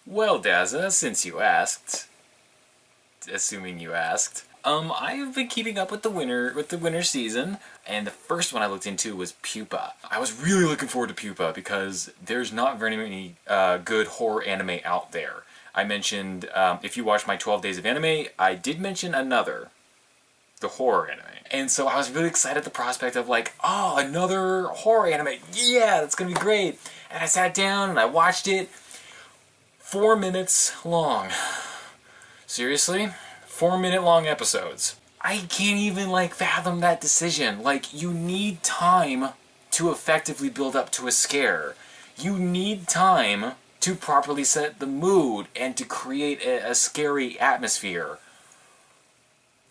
Well, Dazza, since you asked, assuming you asked, I've been keeping up with the winter season, and the first one I looked into was Pupa. I was really looking forward to Pupa because there's not very many good horror anime out there. I mentioned, if you watch my 12 Days of Anime, I did mention another, the horror anime. And so I was really excited at the prospect of like, oh, another horror anime. Yeah, that's gonna be great. And I sat down and I watched it. 4 minutes long. Seriously? 4 minute long episodes. I can't even like fathom that decision. Like, you need time to effectively build up to a scare. You need time to properly set the mood and to create a scary atmosphere.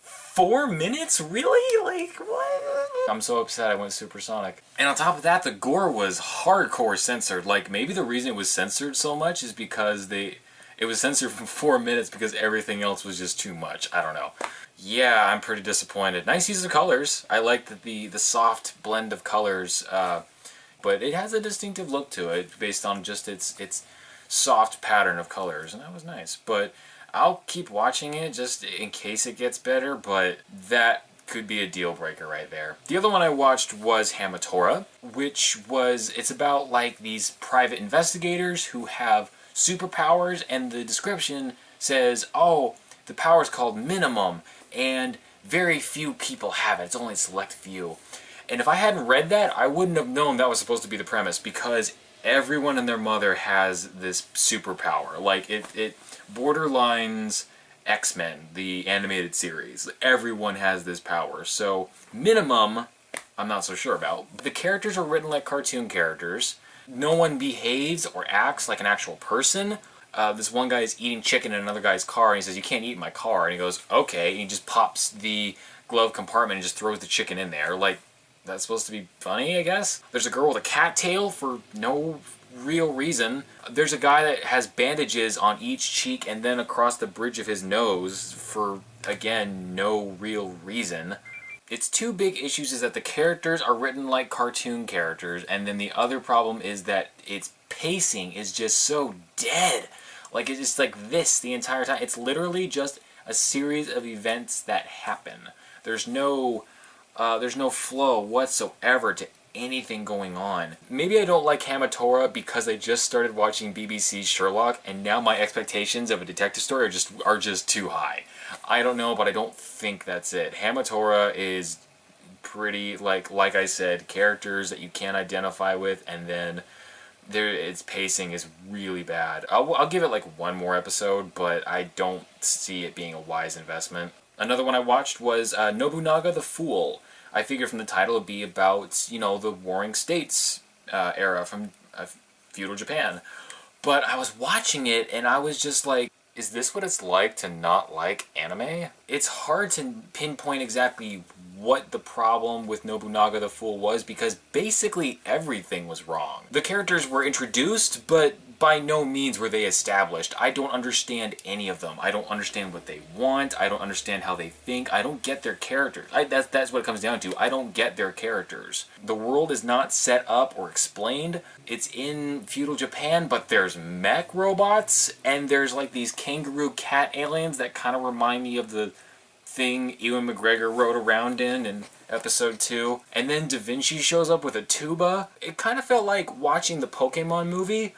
4 minutes? Really? Like, what? I'm so upset I went supersonic. And on top of that, the gore was hardcore censored. Like, maybe the reason it was censored so much is because it was censored for 4 minutes because everything else was just too much. I don't know. Yeah, I'm pretty disappointed. Nice use of colors. I like the soft blend of colors, but it has a distinctive look to it based on just its soft pattern of colors, and that was nice. But I'll keep watching it just in case it gets better, but that could be a deal breaker right there. The other one I watched was Hamatora, it's about like these private investigators who have superpowers, and the description says, oh, the power is called minimum, and very few people have it. It's only a select few. And if I hadn't read that, I wouldn't have known that was supposed to be the premise, because everyone and their mother has this superpower. Like, it borderlines X-Men, the animated series. Everyone has this power. So, minimum, I'm not so sure about. The characters are written like cartoon characters. No one behaves or acts like an actual person. This one guy is eating chicken in another guy's car, and he says, "You can't eat in my car." And he goes, "Okay." And he just pops the glove compartment and just throws the chicken in there. Like, that's supposed to be funny, I guess? There's a girl with a cat tail for no real reason. There's a guy that has bandages on each cheek and then across the bridge of his nose for, again, no real reason. Its two big issues is that the characters are written like cartoon characters, and then the other problem is that its pacing is just so dead. Like, it's just like this the entire time. It's literally just a series of events that happen. There's no flow whatsoever to anything going on. Maybe I don't like Hamatora because I just started watching BBC's Sherlock, and now my expectations of a detective story are just too high. I don't know, but I don't think that's it. Hamatora is pretty, like I said, characters that you can't identify with, and then its pacing is really bad. I'll give it like one more episode, but I don't see it being a wise investment. Another one I watched was Nobunaga the Fool. I figured from the title it'd be about, the Warring States era from feudal Japan. But I was watching it and I was just like, is this what it's like to not like anime? It's hard to pinpoint exactly what the problem with Nobunaga the Fool was, because basically everything was wrong. The characters were introduced, but by no means were they established. I don't understand any of them. I don't understand what they want. I don't understand how they think. I don't get their characters. That's what it comes down to. I don't get their characters. The world is not set up or explained. It's in feudal Japan, but there's mech robots, and there's like these kangaroo cat aliens that kind of remind me of the thing Ewan McGregor rode around in episode 2. And then Da Vinci shows up with a tuba. It kind of felt like watching the Pokemon movie,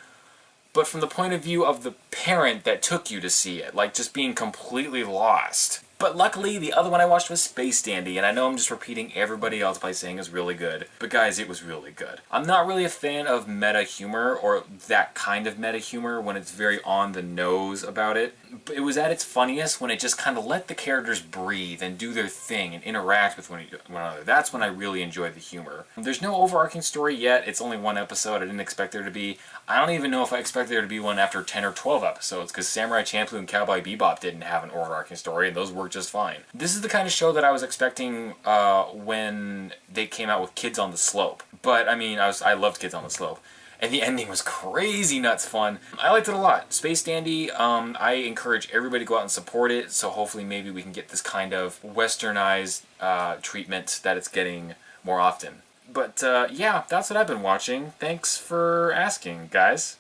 but from the point of view of the parent that took you to see it, like just being completely lost. But luckily, the other one I watched was Space Dandy, and I know I'm just repeating everybody else by saying it's really good, but guys, it was really good. I'm not really a fan of meta humor, or that kind of meta humor when it's very on the nose about it. But it was at its funniest when it just kind of let the characters breathe and do their thing and interact with one another. That's when I really enjoyed the humor. There's no overarching story yet. It's only one episode. I didn't expect there to be. I don't even know if I expected there to be one after 10 or 12 episodes, because Samurai Champloo and Cowboy Bebop didn't have an overarching story, and those worked just fine. This is the kind of show that I was expecting when they came out with Kids on the Slope. But, I mean, I loved Kids on the Slope. And the ending was crazy nuts fun. I liked it a lot. Space Dandy, I encourage everybody to go out and support it, so hopefully maybe we can get this kind of westernized treatment that it's getting more often. But, yeah, that's what I've been watching. Thanks for asking, guys.